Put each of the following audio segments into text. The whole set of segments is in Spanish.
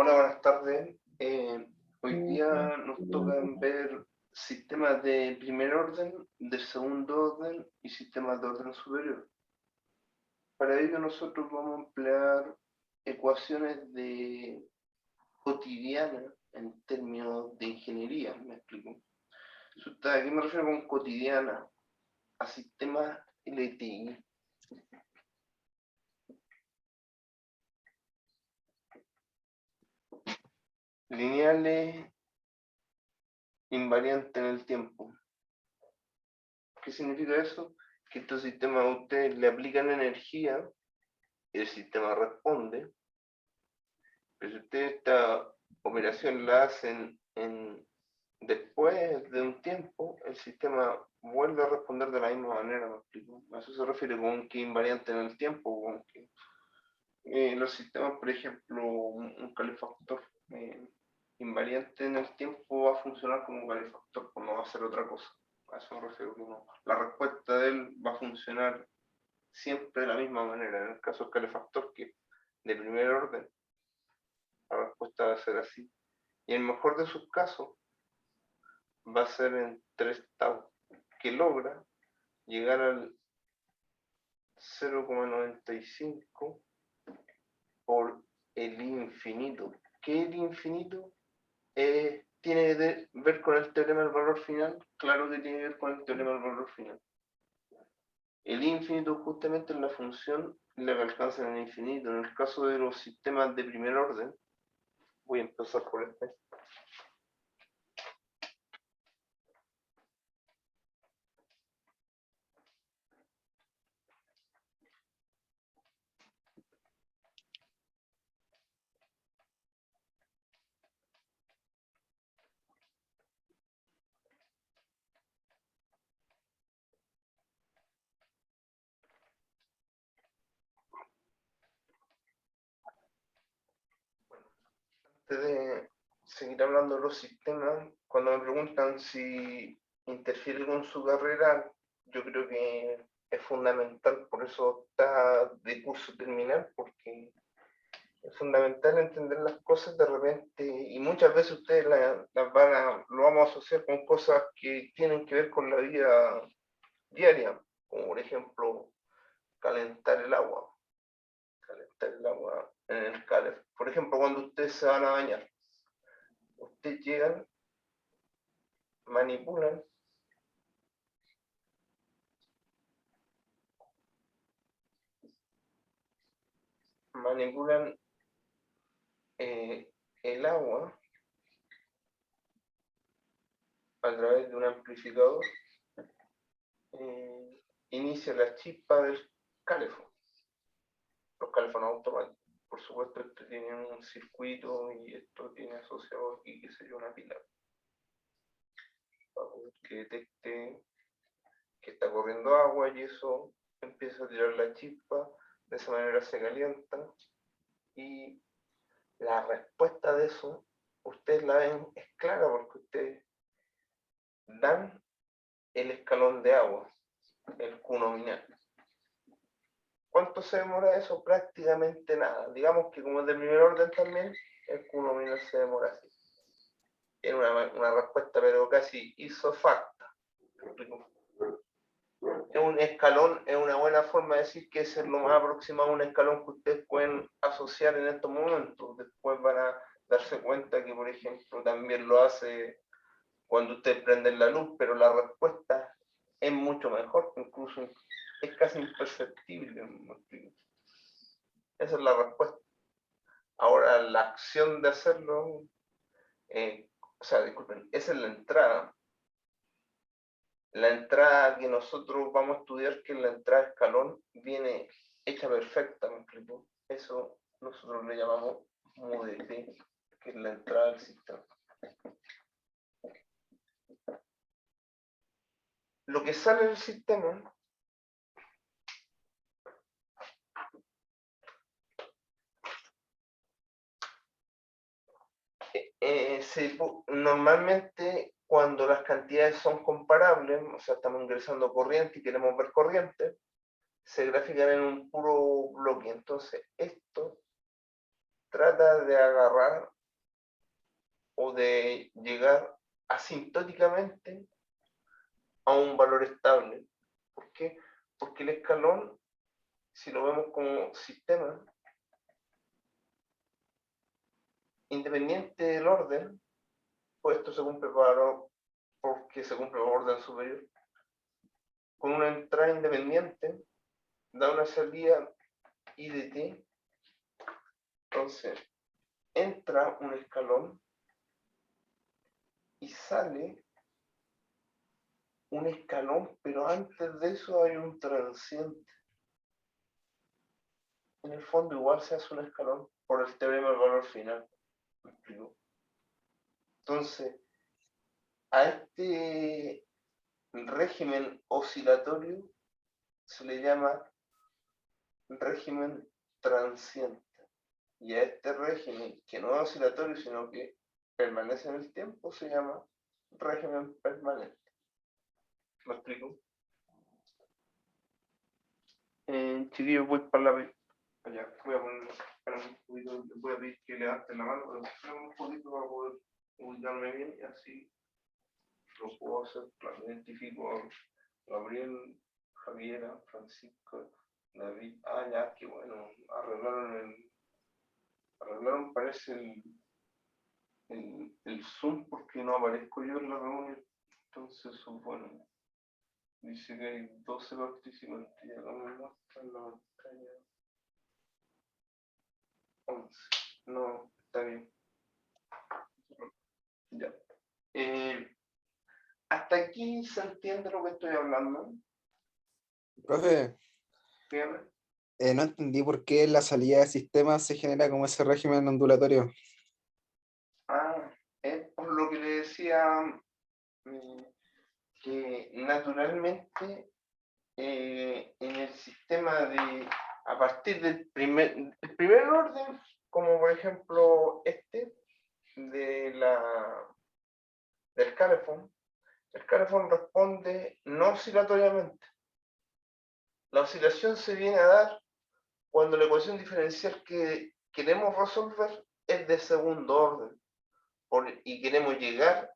Hola, buenas tardes. Hoy día nos tocan ver sistemas de primer orden, de segundo orden y sistemas de orden superior. Para ello nosotros vamos a emplear ecuaciones de cotidianas en términos de ingeniería, ¿me explico? ¿A qué me refiero con cotidiana? A sistemas LTI. Lineales invariantes en el tiempo. ¿Qué significa eso? Que estos sistemas a ustedes le aplican energía, el sistema responde, pero si ustedes esta operación la hacen después de un tiempo, el sistema vuelve a responder de la misma manera, ¿me explico? A eso se refiere con que invariante en el tiempo, con que los sistemas, por ejemplo, un calefactor invariante en el tiempo va a funcionar como un calefactor, pues no va a hacer otra cosa. A eso me refiero, que la respuesta de él va a funcionar siempre de la misma manera. En el caso del calefactor, que de primer orden, la respuesta va a ser así. Y el mejor de sus casos va a ser en 3 tau, que logra llegar al 0,95 por el infinito. ¿Qué es el infinito? ¿Tiene que ver con el teorema del valor final? Claro que tiene que ver con el teorema del valor final. El infinito justamente es la función la que alcanza en el infinito. En el caso de los sistemas de primer orden, voy a empezar por este. Antes de seguir hablando de los sistemas, cuando me preguntan si interfiere con su carrera, yo creo que es fundamental, por eso está de curso terminal, porque es fundamental entender las cosas de repente, y muchas veces ustedes lo vamos a asociar con cosas que tienen que ver con la vida diaria, como por ejemplo calentar el agua en el calor. Por ejemplo, cuando ustedes se van a bañar, ustedes llegan, manipulan el agua a través de un amplificador, inicia la chispa del calefón. Los calefón automáticos. Por supuesto, este tiene un circuito y esto tiene asociado aquí, que sería una pila, para que detecte que está corriendo agua y eso empieza a tirar la chispa, de esa manera se calienta y la respuesta de eso, ustedes la ven, es clara porque ustedes dan el escalón de agua, el Q nominal. ¿Cuánto se demora eso? Prácticamente nada. Digamos que como es de primer orden también, el Q nominal se demora así. Tiene una respuesta pero casi isofacta. Es un escalón, es una buena forma de decir que es lo más aproximado a un escalón que ustedes pueden asociar en estos momentos. Después van a darse cuenta que, por ejemplo, también lo hace cuando ustedes prenden la luz, pero la respuesta es mucho mejor, incluso es casi imperceptible. Esa es la respuesta. Ahora, la acción de hacerlo, disculpen, esa es la entrada. La entrada que nosotros vamos a estudiar, que es la entrada escalón, viene hecha perfecta, ¿me explico? Eso nosotros le llamamos MUDT, que es la entrada del sistema. Lo que sale del sistema normalmente cuando las cantidades son comparables, o sea, estamos ingresando corriente y queremos ver corriente, se grafican en un puro bloque. Entonces, esto trata de agarrar o de llegar asintóticamente a un valor estable. ¿Por qué? Porque el escalón, si lo vemos como sistema, independiente del orden, pues esto se cumple porque se cumple por orden superior, con una entrada independiente, da una salida I de t. Entonces, entra un escalón y sale un escalón, pero antes de eso hay un transiente. En el fondo igual se hace un escalón por el teorema del valor final. ¿Me explico? Entonces, a este régimen oscilatorio se le llama régimen transiente. Y a este régimen, que no es oscilatorio, sino que permanece en el tiempo, se llama régimen permanente. ¿Me explico? Chiquillos, voy para la vez. Allá, voy a poner, un poquito, voy a pedir que levanten la mano, pero un poquito para poder ubicarme bien y así lo puedo hacer. Claro, identifico a Gabriel, Javiera, Francisco, David. Ah, ya, qué bueno, arreglaron parece el Zoom porque no aparezco yo en la reunión. Entonces, bueno, dice que hay 12 participantes y acá me muestra en la pantalla 11. No, está bien. Ya. Hasta aquí se entiende lo que estoy hablando. Profe, no entendí por qué la salida del sistema se genera como ese régimen ondulatorio. Es por lo que le decía, que naturalmente en el sistema a partir del primer orden, como por ejemplo del Calefón, el Calefón responde no oscilatoriamente. La oscilación se viene a dar cuando la ecuación diferencial que queremos resolver es de segundo orden y queremos llegar,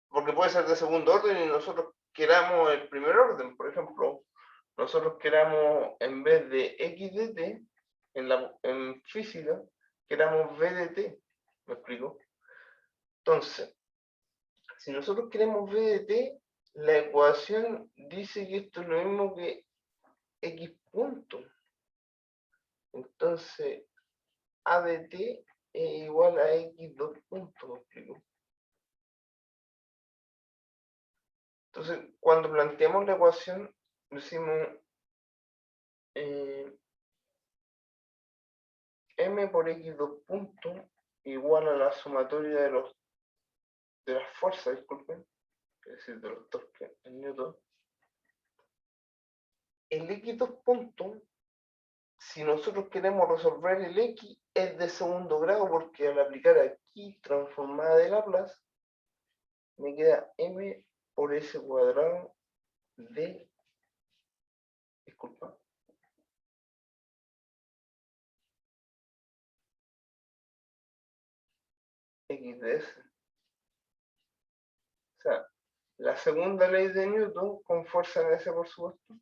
porque puede ser de segundo orden y nosotros queramos el primer orden. Por ejemplo, nosotros queramos, en vez de x de t, en física, queramos v de t. ¿Me explico? Entonces, si nosotros queremos v de t, la ecuación dice que esto es lo mismo que x punto. Entonces, a de t es igual a x dos puntos. ¿Me explico? Entonces, cuando planteamos la ecuación, decimos m por x dos puntos igual a la sumatoria de las fuerzas, disculpen, es decir, de los torques en Newton. El x dos puntos, si nosotros queremos resolver el x, es de segundo grado, porque al aplicar aquí transformada de Laplace, me queda m por s cuadrado de, disculpa, x de s. O sea, la segunda ley de Newton con fuerza en s, por supuesto.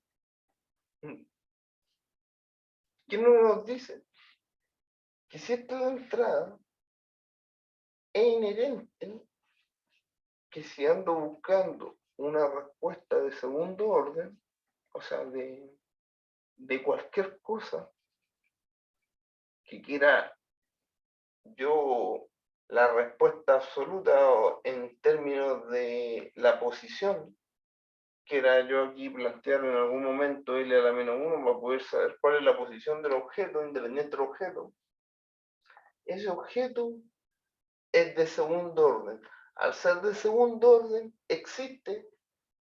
¿Qué nos dice? Que si esta es la entrada, es inherente que si ando buscando una respuesta de segundo orden, o sea, de cualquier cosa que quiera yo la respuesta absoluta en términos de la posición, quiera yo aquí plantear en algún momento L a la menos 1 para poder saber cuál es la posición del objeto, independiente del objeto. Ese objeto es de segundo orden. Al ser de segundo orden, existe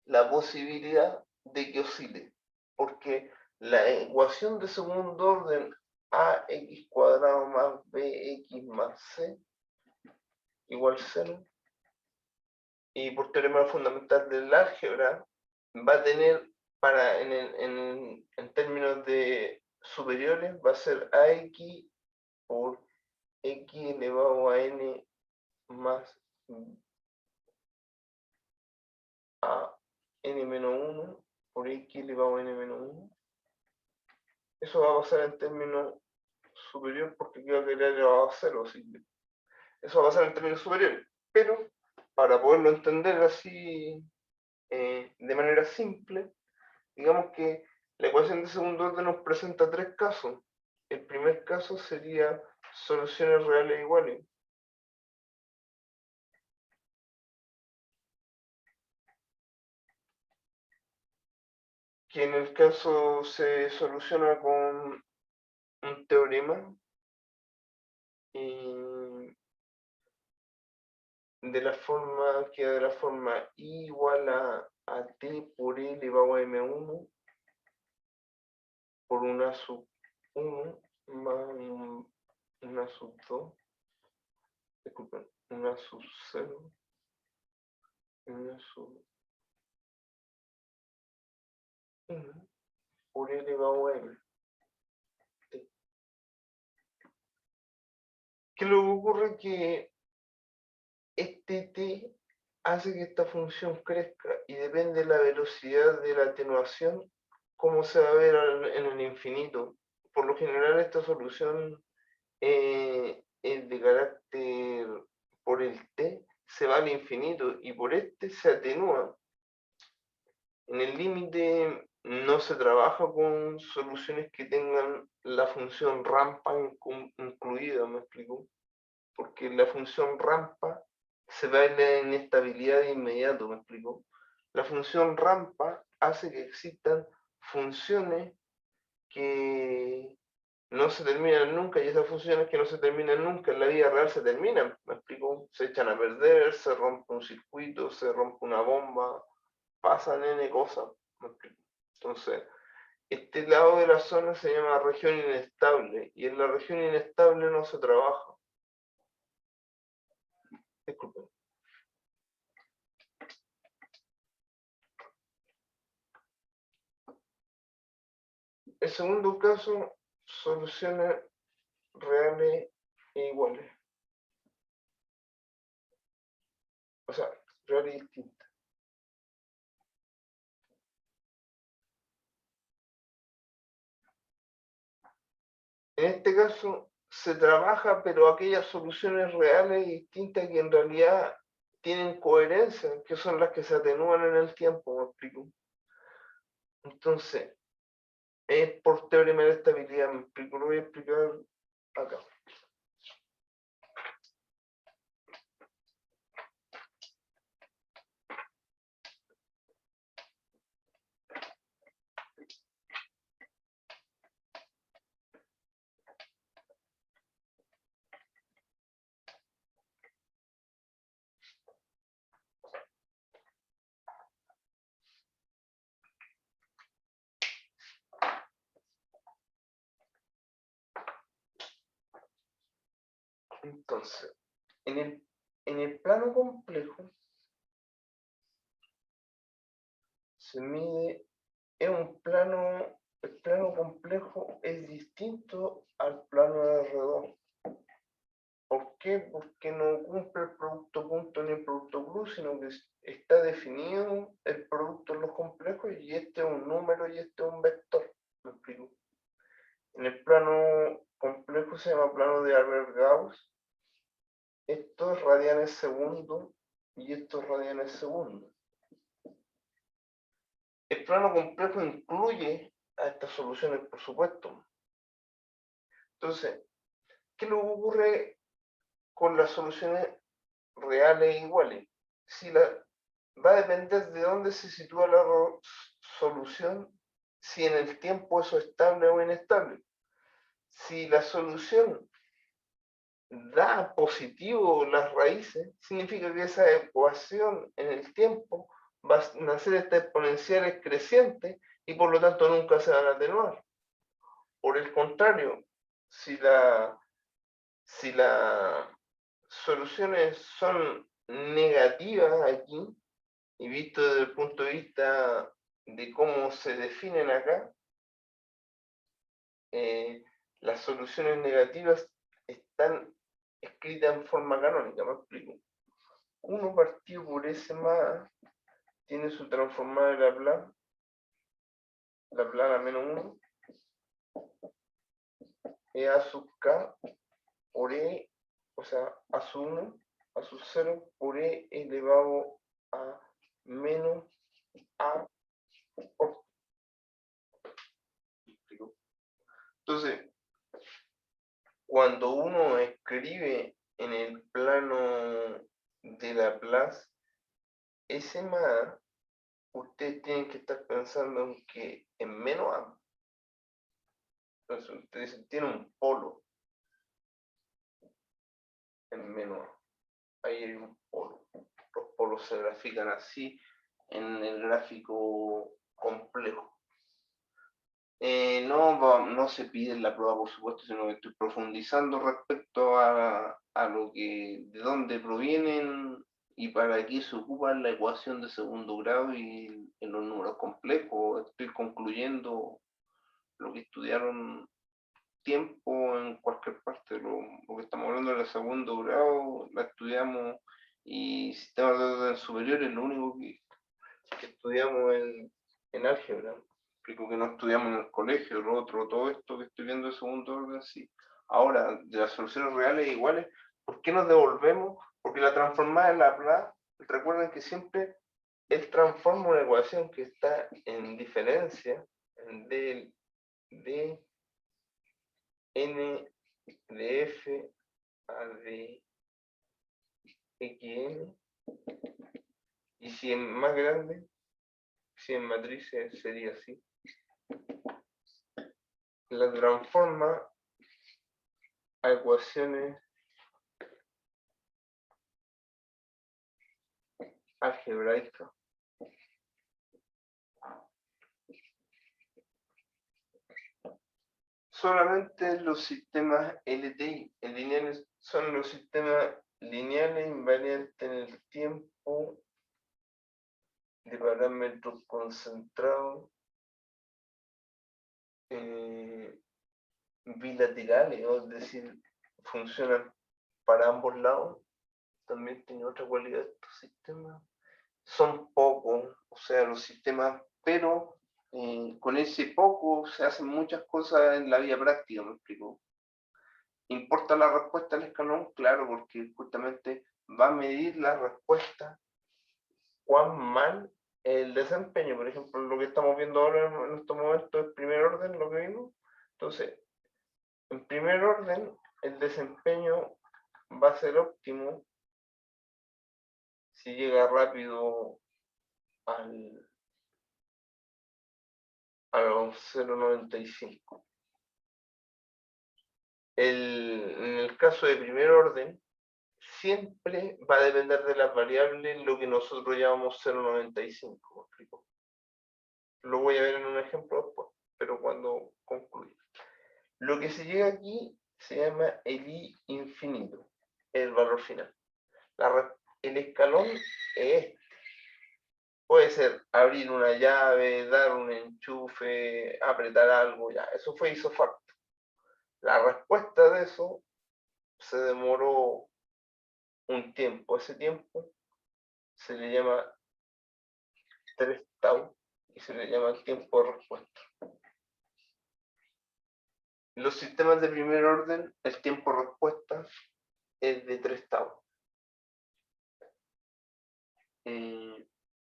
la posibilidad de que oscile, porque la ecuación de segundo orden ax cuadrado más bx más c igual 0, y por teorema fundamental del álgebra, va a tener, en términos de superiores, va a ser ax por x elevado a n más a n menos 1 por x elevado a n menos 1. Eso va a pasar en términos superior porque queda que elevado a 0. Así que eso va a pasar en términos superiores. Pero para poderlo entender así de manera simple, digamos que la ecuación de segundo orden nos presenta tres casos. El primer caso sería soluciones reales iguales. Que en el caso se soluciona con un teorema y de la forma I igual a T por E elevado a M1 por una sub 1 más una sub 2, disculpen, una sub 0, una sub 1 por E elevado a M. ¿Qué lo que ocurre? Que este t hace que esta función crezca y depende de la velocidad de la atenuación, cómo se va a ver en el infinito. Por lo general esta solución es de carácter por el t, se va al infinito y por este se atenúa. En el límite no se trabaja con soluciones que tengan la función rampa incluida, ¿me explico? Porque la función rampa se va en la inestabilidad de inmediato, ¿me explico? La función rampa hace que existan funciones que no se terminan nunca, y esas funciones que no se terminan nunca en la vida real se terminan, ¿me explico? Se echan a perder, se rompe un circuito, se rompe una bomba, pasan N cosas, ¿me explico? Entonces, este lado de la zona se llama región inestable, y en la región inestable no se trabaja. Disculpen. El segundo caso, soluciones reales e iguales. O sea, reales y distintas. En este caso, se trabaja, pero aquellas soluciones reales y distintas que en realidad tienen coherencia, que son las que se atenúan en el tiempo, ¿me explico? Entonces, es por teorema de estabilidad, ¿me explico? Lo voy a explicar acá. Entonces, en el plano complejo se mide, es un plano, el plano complejo es distinto al plano de redondo. ¿Por qué? Porque no cumple el producto punto ni el producto cruz, sino que está definido el producto en los complejos y este es un número y este es un vector. ¿Me explico? En el plano complejo se llama plano de Albert-Gauss. Esto es radianes segundo y esto es radianes segundo. El plano complejo incluye a estas soluciones, por supuesto. Entonces, ¿qué le ocurre con las soluciones reales e iguales? Va a depender de dónde se sitúa la solución, si en el tiempo eso es estable o inestable. Si la solución da positivo las raíces, significa que esa ecuación en el tiempo va a nacer estas exponenciales crecientes y por lo tanto nunca se van a atenuar. Por el contrario, si las soluciones son negativas aquí, y visto desde el punto de vista de cómo se definen acá, las soluciones negativas están escrita en forma canónica, me explico. 1 partido por S más tiene su transformada de Laplace, a menos 1, es A sub K por E, o sea, A sub 1, A sub 0 por E elevado a menos A por T. Entonces, cuando uno escribe en el plano de Laplace, ese más, ustedes tienen que estar pensando en que en menos A. Entonces, ustedes tienen un polo en menos A. Ahí hay un polo. Los polos se grafican así en el gráfico complejo. No se pide en la prueba, por supuesto, sino que estoy profundizando respecto a lo que, de dónde provienen y para qué se ocupa la ecuación de segundo grado y en los números complejos. Estoy concluyendo lo que estudiaron tiempo en cualquier parte. Lo que estamos hablando del segundo grado, la estudiamos, y sistemas de orden superior es lo único que estudiamos en álgebra. Explico que no estudiamos en el colegio, lo otro, todo esto que estoy viendo de segundo orden, sí. Ahora, de las soluciones reales e iguales, ¿por qué nos devolvemos? Porque la transformada de Laplace, recuerden que siempre él transforma una ecuación que está en diferencia de n de f a de xn, y si es más grande, si en matrices sería así, la transforma a ecuaciones algebraicas. Solamente los sistemas LTI lineales son los sistemas lineales invariantes en el tiempo de parámetros concentrados bilaterales, es decir, funcionan para ambos lados. También tiene otra cualidad estos sistemas. Son pocos, o sea, los sistemas, pero con ese poco se hacen muchas cosas en la vida práctica, me explico. ¿Importa la respuesta del escalón? Claro, porque justamente va a medir la respuesta cuán mal el desempeño. Por ejemplo, lo que estamos viendo ahora en estos momentos es primer orden, lo que vimos. Entonces, en primer orden, el desempeño va a ser óptimo si llega rápido al 0,95. En el caso de primer orden, siempre va a depender de las variables lo que nosotros llamamos 0,95. Lo voy a ver en un ejemplo después, pero cuando concluya. Lo que se llega aquí se llama el I infinito, el valor final. El escalón es este. Puede ser abrir una llave, dar un enchufe, apretar algo, ya. Eso fue isofacto. La respuesta de eso se demoró un tiempo. Ese tiempo se le llama 3 tau y se le llama el tiempo de respuesta. En los sistemas de primer orden, el tiempo de respuesta es de 3 tau.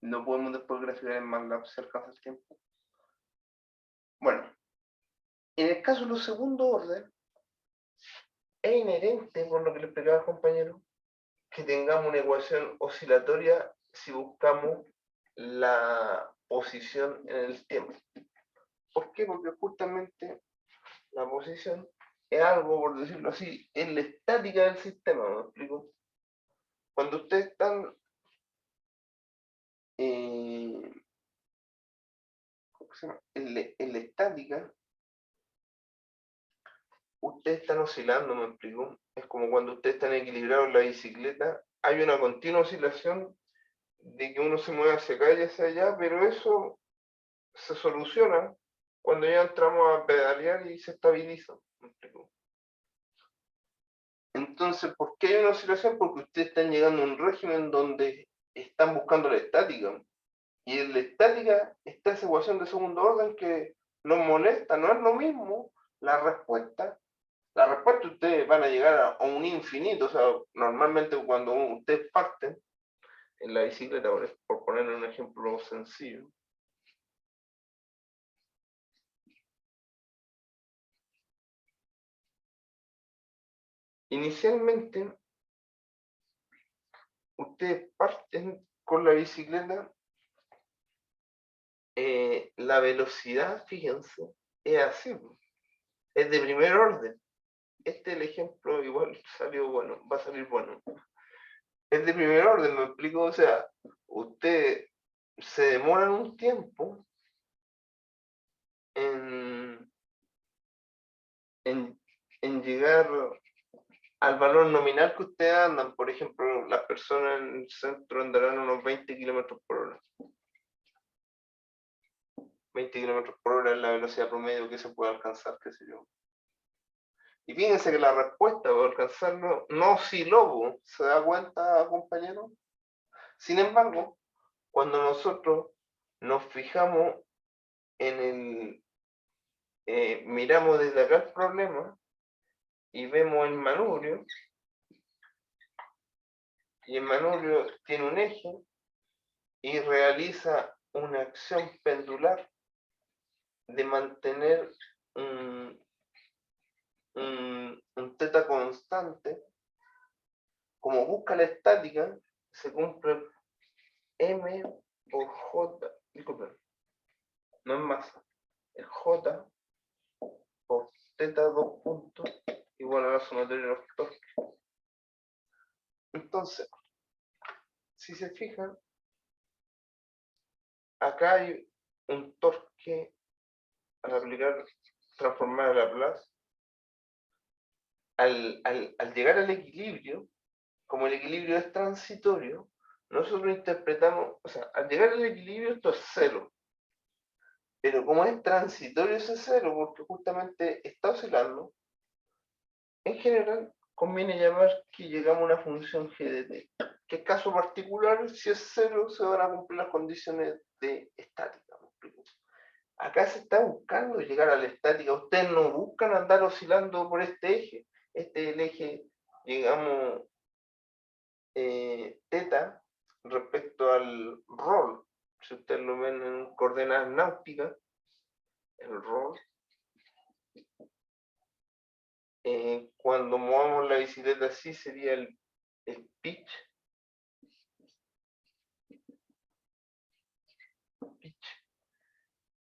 No podemos después graficar en MATLAB si alcanza el tiempo. Bueno, en el caso de los segundo orden, es inherente, por lo que le explicaba al compañero, que tengamos una ecuación oscilatoria si buscamos la posición en el tiempo. ¿Por qué? Porque justamente la posición es algo, por decirlo así, es la estática del sistema, ¿me explico? Cuando ustedes están ¿cómo se llama? En la estática, ustedes están oscilando, me explico. Es como cuando ustedes están equilibrados en la bicicleta, hay una continua oscilación de que uno se mueve hacia acá y hacia allá, pero eso se soluciona cuando ya entramos a pedalear y se estabiliza, ¿me explico? Entonces, ¿por ¿por qué hay una oscilación? Porque ustedes están llegando a un régimen donde están buscando la estática. Y en la estática está esa ecuación de segundo orden que nos molesta, no es lo mismo la respuesta. La respuesta ustedes van a llegar a un infinito, o sea, normalmente cuando ustedes parten en la bicicleta, por poner un ejemplo sencillo, inicialmente ustedes parten con la bicicleta, la velocidad, fíjense, es así, es de primer orden. Este es el ejemplo, igual salió bueno, va a salir bueno. Es de primer orden, me explico, o sea, usted se demoran un tiempo en, en llegar al valor nominal que ustedes andan. Por ejemplo, las personas en el centro andarán unos 20 kilómetros por hora. 20 kilómetros por hora es la velocidad promedio que se puede alcanzar, qué sé yo. Y fíjense que la respuesta para alcanzarlo no osciló, ¿se da cuenta, compañero? Sin embargo, cuando nosotros nos fijamos en el, miramos desde acá el problema y vemos el manubrio, y el manubrio tiene un eje y realiza una acción pendular de mantener un teta constante. Como busca la estática, se cumple m por j, disculpen, no es masa, es j por teta 2 puntos igual a la sumatoria de los torques. Entonces, si se fijan, acá hay un torque al aplicar, transformar a Laplace. Al llegar al equilibrio, como el equilibrio es transitorio, nosotros interpretamos, o sea, al llegar al equilibrio esto es cero. Pero como es transitorio ese cero, porque justamente está oscilando, en general conviene llamar que llegamos a una función g de t. Que caso particular, si es cero, se van a cumplir las condiciones de estática. Acá se está buscando llegar a la estática. Ustedes no buscan andar oscilando por este eje. Este es el eje, digamos, teta respecto al rol. Si ustedes lo ven en coordenadas náuticas, el rol. Cuando movamos la bicicleta así sería el pitch.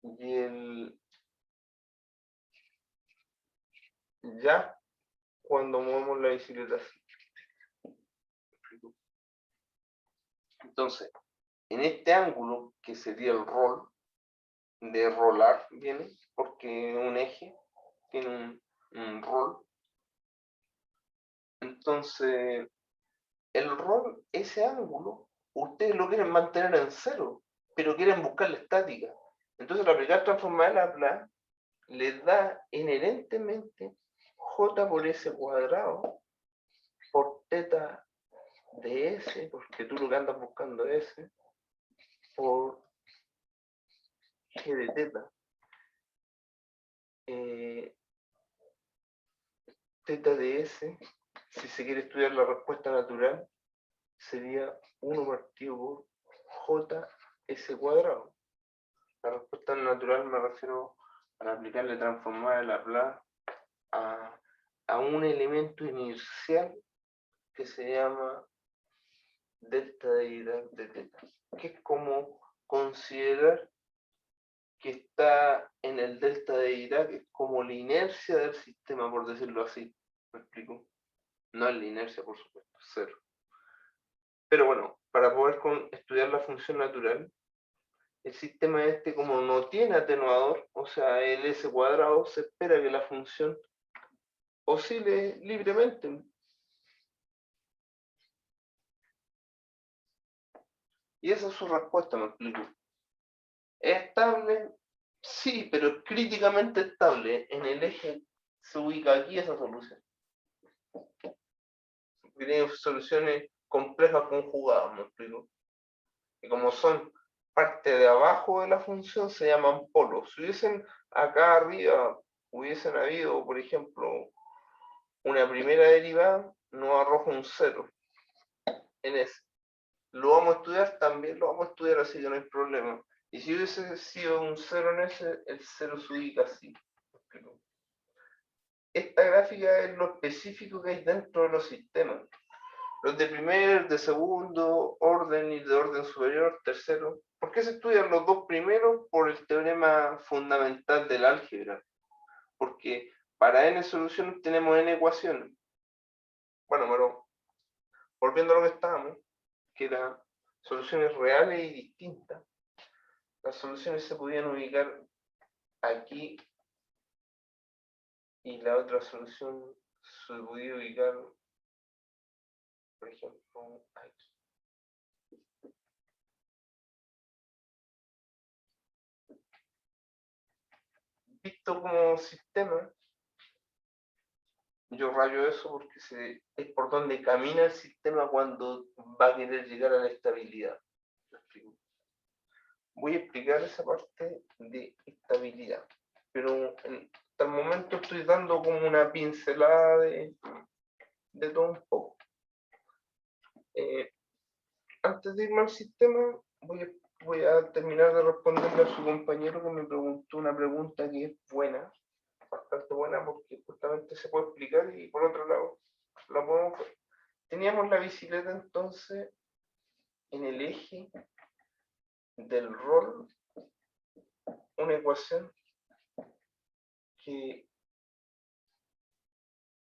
Y el ya cuando movemos la bicicleta así. Entonces, en este ángulo, que sería el rol, de rolar, viene, porque un eje tiene un rol. Entonces, el rol, ese ángulo, ustedes lo quieren mantener en cero, pero quieren buscar la estática. Entonces, al aplicar transformar de Laplace, les da inherentemente j por s cuadrado por teta de s, porque tú lo que andas buscando es s, por g de teta. Teta de s, si se quiere estudiar la respuesta natural, sería 1 partido por j s cuadrado. La respuesta natural me refiero a aplicarle transformada de Laplace a un elemento inercial que se llama delta de Dirac de teta, que es como considerar que está en el delta de Dirac, es como la inercia del sistema, por decirlo así. ¿Me explico? No es la inercia, por supuesto, cero. Pero bueno, para poder estudiar la función natural, el sistema este, como no tiene atenuador, o sea, el s cuadrado, se espera que la función oscile libremente. Y esa es su respuesta, me explico. ¿Es estable? Sí, pero críticamente estable. En el eje se ubica aquí esa solución. porque tiene soluciones complejas conjugadas, ¿me explico? Y como son parte de abajo de la función, se llaman polos. Si hubiesen acá arriba, hubiesen habido, por ejemplo, una primera derivada, nos arroja un 0 en ese. Lo vamos a estudiar también, lo vamos a estudiar así que no hay problema. Y si hubiese sido un 0 en ese, el 0 se ubica así. Esta gráfica es lo específico que hay dentro de los sistemas. Los de primer, de segundo orden y de orden superior, tercero. ¿Por qué se estudian los dos primeros? Por el teorema fundamental del álgebra. Porque para n soluciones tenemos n ecuaciones. Bueno, pero volviendo a lo que estábamos, que eran soluciones reales y distintas. Las soluciones se podían ubicar aquí y la otra solución se podía ubicar, por ejemplo, aquí. Visto como sistema, yo rayo eso porque es por donde camina el sistema cuando va a querer llegar a la estabilidad. Voy a explicar esa parte de estabilidad, pero hasta el momento estoy dando como una pincelada de todo un poco. Antes de irme al sistema, voy a terminar de responderle a su compañero que me preguntó una pregunta que es buena, bastante buena porque justamente se puede explicar y por otro lado la podemos ver. Teníamos la bicicleta entonces en el eje del rol, una ecuación que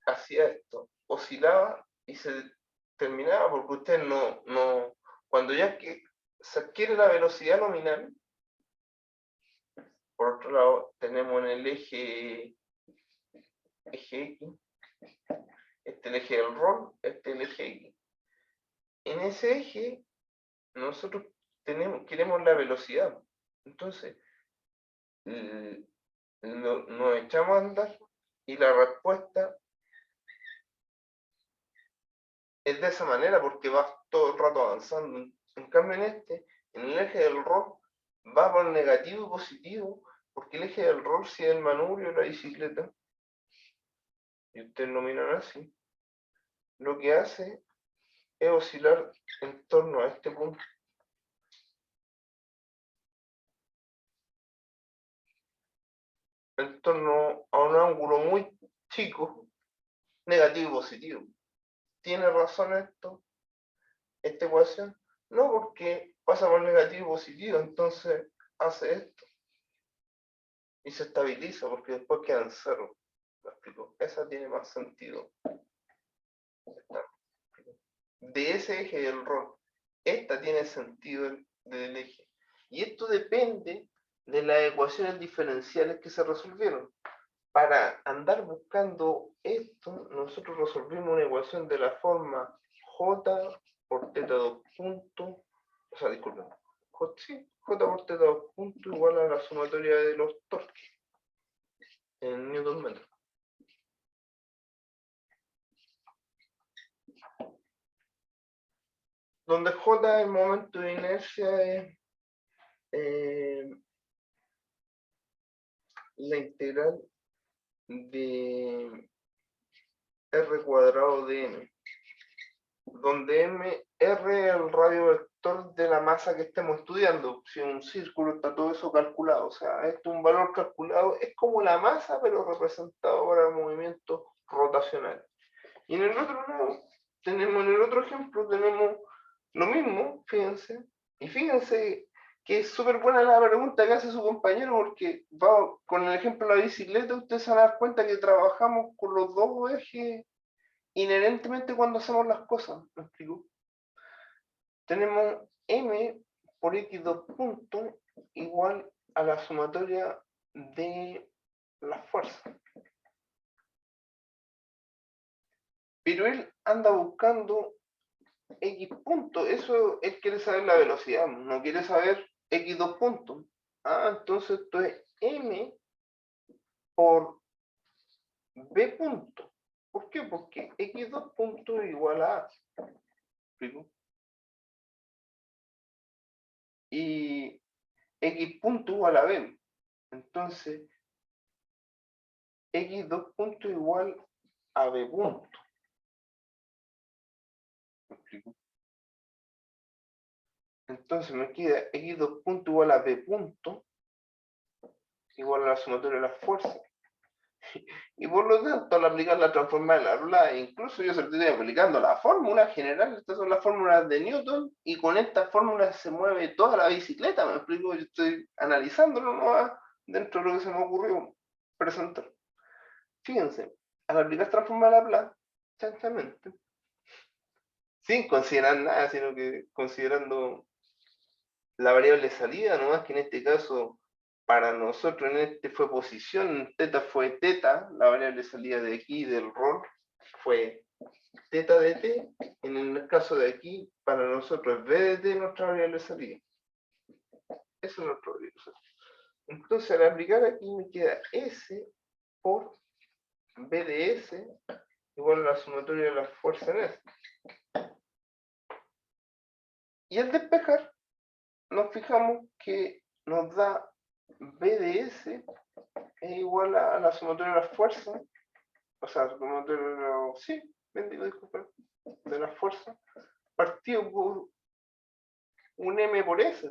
hacía esto, oscilaba y se terminaba porque usted cuando ya que se adquiere la velocidad nominal, por otro lado tenemos en el eje X, el eje del rol, el eje X. En ese eje nosotros queremos la velocidad, entonces nos echamos a andar y la respuesta es de esa manera porque va todo el rato avanzando. En cambio en el eje del rol, va por negativo y positivo, porque el eje del rol si es el manubrio la bicicleta, y ustedes lo miran así, lo que hace es oscilar en torno a este punto. En torno a un ángulo muy chico, negativo y positivo. ¿Tiene razón esta ecuación? No, porque pasa por negativo y positivo, entonces hace esto. Y se estabiliza porque después queda en cero. ¿Me explico? Esa tiene más sentido. De ese eje del rol. Esta tiene sentido del eje. Y esto depende de las ecuaciones diferenciales que se resolvieron. Para andar buscando esto, nosotros resolvimos una ecuación de la forma J por teta 2 puntos, o sea, disculpen, J por teta 2 puntos igual a la sumatoria de los torques en Newton metro. Donde J el momento de inercia es la integral de r cuadrado de m, donde r es el radio vector de la masa que estemos estudiando. Si un círculo está todo eso calculado, o sea, esto es un valor calculado, es como la masa, pero representado para movimientos rotacionales. Y en el otro lado, en el otro ejemplo, tenemos lo mismo, fíjense, y fíjense que es súper buena la pregunta que hace su compañero, porque con el ejemplo de la bicicleta, ustedes se van a dar cuenta que trabajamos con los dos ejes inherentemente cuando hacemos las cosas. ¿Me explico? Tenemos m por x2 puntos igual a la sumatoria de las fuerzas. Pero él anda buscando x puntos, eso él quiere saber la velocidad, no quiere saber x2 puntos. Entonces esto es m por b punto. ¿Por qué? Porque x2 punto igual a A. ¿Explico? Y x punto igual a B. Entonces, x2 punto igual a B punto. ¿Me explico? Entonces me queda x2 punto igual a B punto igual a la sumatoria de las fuerzas. Y por lo tanto, al aplicar la transformada de Laplace, incluso yo estoy aplicando la fórmula general, estas son las fórmulas de Newton, y con estas fórmulas se mueve toda la bicicleta, me explico, yo estoy analizándolo nomás dentro de lo que se me ocurrió presentar. Fíjense, al aplicar transformada de Laplace, exactamente, sin considerar nada, sino que considerando la variable salida, nomás que en este caso para nosotros en este fue posición, teta fue teta, la variable salida de aquí del rol fue teta de t, en el caso de aquí para nosotros es b de t nuestra variable salida. Eso es nuestro variable salida. Entonces al aplicar aquí me queda s por b de s igual a la sumatoria de las fuerzas en S. Y al despejar nos fijamos que nos da b de s es igual a la sumatoria de las fuerzas, o sea, sumatoria de las, sí, bendigo, disculpen, de las fuerzas, partido por un m por s.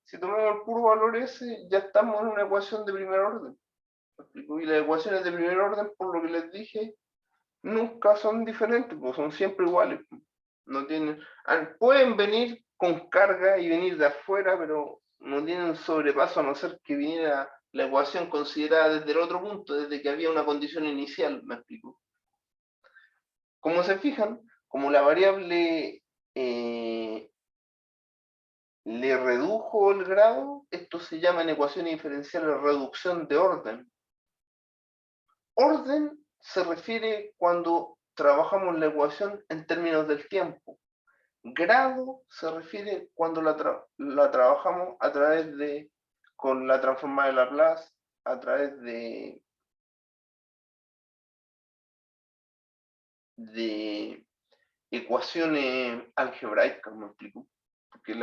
Si tomamos el puro valor s, ya estamos en una ecuación de primer orden. Y las ecuaciones de primer orden, por lo que les dije, nunca son diferentes, pues son siempre iguales. No tienen, pueden venir con carga y venir de afuera, pero no tienen sobrepaso a no ser que viniera la ecuación considerada desde el otro punto, desde que había una condición inicial, me explico. Como se fijan, como la variable le redujo el grado, esto se llama en ecuaciones diferenciales reducción de orden. Orden se refiere cuando trabajamos la ecuación en términos del tiempo. Grado se refiere cuando la trabajamos a través de, con la transformada de Laplace, a través de ecuaciones algebraicas, me explico. Porque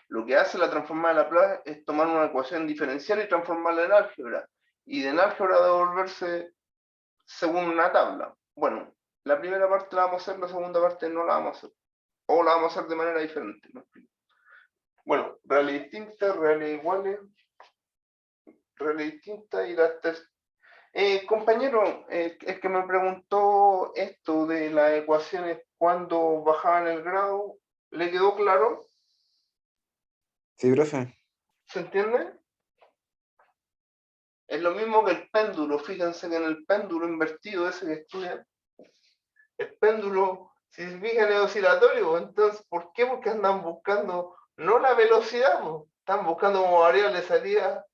lo que hace la transformada de Laplace es tomar una ecuación diferencial y transformarla en álgebra. Y de en álgebra devolverse según una tabla. Bueno, la primera parte la vamos a hacer, la segunda parte no la vamos a hacer. O la vamos a hacer de manera diferente, me explico. Bueno, reales distintas, reales iguales, reales distintas y las tres. Compañero, el que me preguntó esto de las ecuaciones cuando bajaban el grado, ¿le quedó claro? Sí, profe. ¿Se entiende? Es lo mismo que el péndulo. Fíjense que en el péndulo invertido ese que estudian, el péndulo, si se fijan, es oscilatorio. Entonces, ¿por qué? Porque andan buscando no la velocidad, están buscando como variable de salida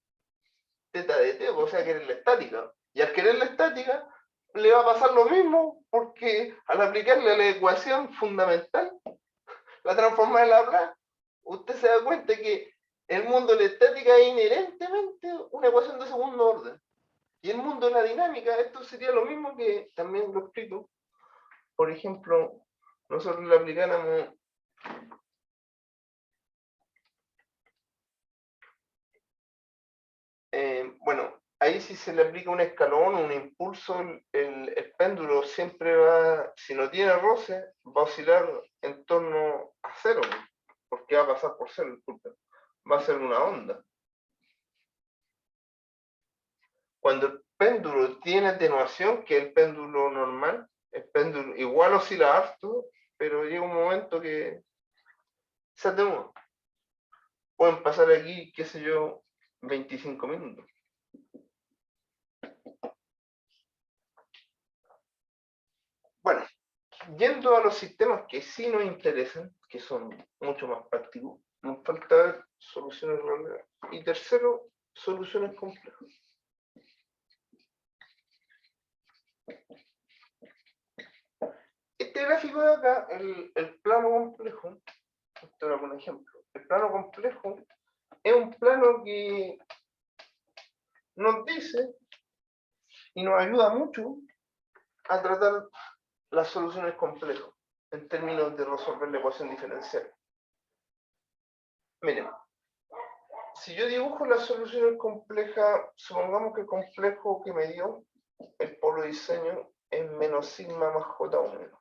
teta de t, o sea, querer la estática. Y al querer la estática, le va a pasar lo mismo, porque al aplicarle la ecuación fundamental, la transformada en Laplace, usted se da cuenta que el mundo de la estática es inherentemente una ecuación de segundo orden. Y el mundo de la dinámica, esto sería lo mismo que también lo explico. Por ejemplo, nosotros le aplicáramos bueno, ahí si se le aplica un escalón o un impulso, el péndulo siempre va, si no tiene roce, va a oscilar en torno a cero, porque va a pasar por cero, disculpen. Va a ser una onda. Cuando el péndulo tiene atenuación, que es el péndulo normal, el péndulo igual oscila harto, pero llega un momento que se atenúa. Pueden pasar aquí, qué sé yo, 25 minutos. Bueno, yendo a los sistemas que sí nos interesan, que son mucho más prácticos, nos falta ver soluciones reales. Y tercero, soluciones complejas. Este gráfico de acá, el plano complejo, esto era un ejemplo, el plano complejo es un plano que nos dice y nos ayuda mucho a tratar las soluciones complejas en términos de resolver la ecuación diferencial. Miren, si yo dibujo las soluciones complejas, supongamos que el complejo que me dio el polo de diseño es menos sigma más j1.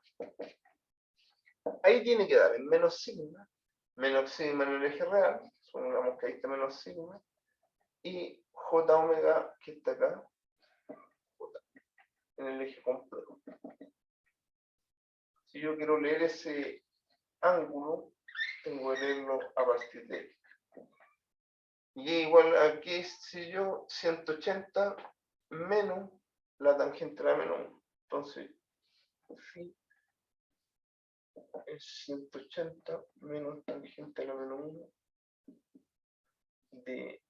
Ahí tiene que dar el menos sigma en el eje real, supongamos que ahí está menos sigma, y j omega que está acá, en el eje complejo. Si yo quiero leer ese ángulo, tengo que leerlo a partir de él. Y igual aquí, si yo 180 menos la tangente a la menos 1. Entonces, phi es 180 menos tangente a la menos 1 de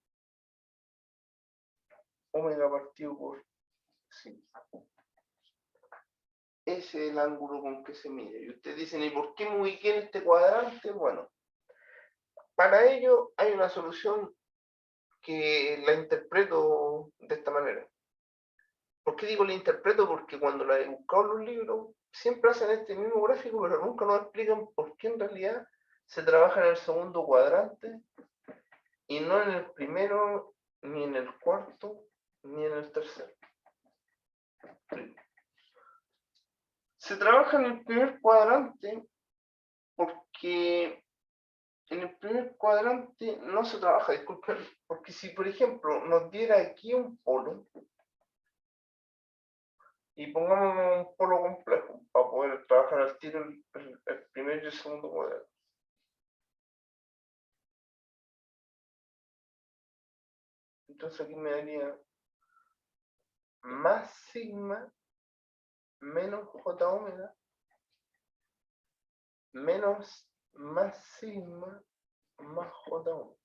omega partido por sigma. Ese es el ángulo con que se mide. Y ustedes dicen, ¿y por qué me ubiqué en este cuadrante? Bueno, para ello hay una solución que la interpreto de esta manera. ¿Por qué digo la interpreto? Porque cuando la he buscado en los libros, siempre hacen este mismo gráfico, pero nunca nos explican por qué en realidad se trabaja en el segundo cuadrante y no en el primero, ni en el cuarto, ni en el tercero. Se trabaja en el primer cuadrante porque en el primer cuadrante no se trabaja, disculpen, porque si por ejemplo nos diera aquí un polo, y pongamos un polo complejo para poder trabajar al tiro el primer y el segundo cuadrante. Entonces aquí me daría más sigma menos j omega menos más sigma más j omega.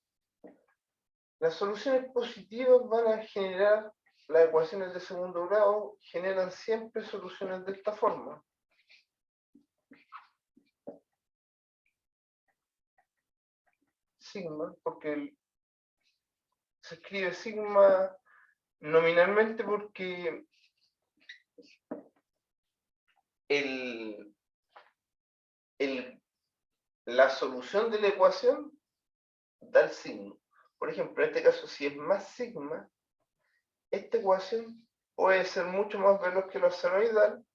Las soluciones positivas van a generar, las ecuaciones de segundo grado generan siempre soluciones de esta forma. Sigma, porque se escribe sigma nominalmente porque la solución de la ecuación da el signo. Por ejemplo, en este caso, si es más sigma, esta ecuación puede ser mucho más veloz que la senoidal,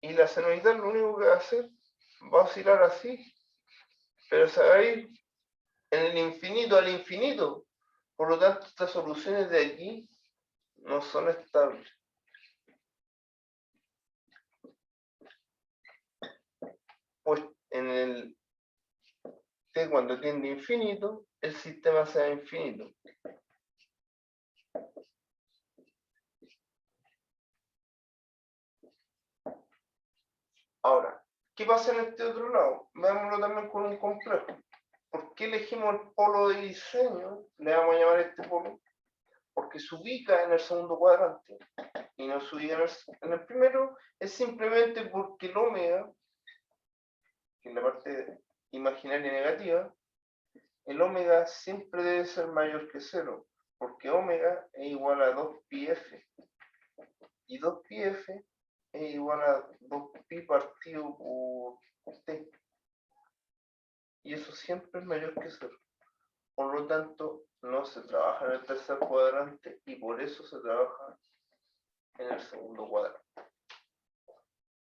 y la senoidal lo único que va a hacer, va a oscilar así, pero se va a ir en el infinito al infinito. Por lo tanto, estas soluciones de aquí no son estables. Pues en el t cuando tiende a infinito, el sistema sea infinito. Ahora, ¿qué pasa en este otro lado? Veámoslo también con un complejo. ¿Por qué elegimos el polo de diseño? Le vamos a llamar este polo. Porque se ubica en el segundo cuadrante y no se ubica en el primero. Es simplemente porque el omega, que es la parte imaginaria negativa, el omega siempre debe ser mayor que 0, porque omega es igual a 2πf. Y 2πf es igual a 2pi partido por t. Y eso siempre es mayor que 0. Por lo tanto, no se trabaja en el tercer cuadrante y por eso se trabaja en el segundo cuadrante.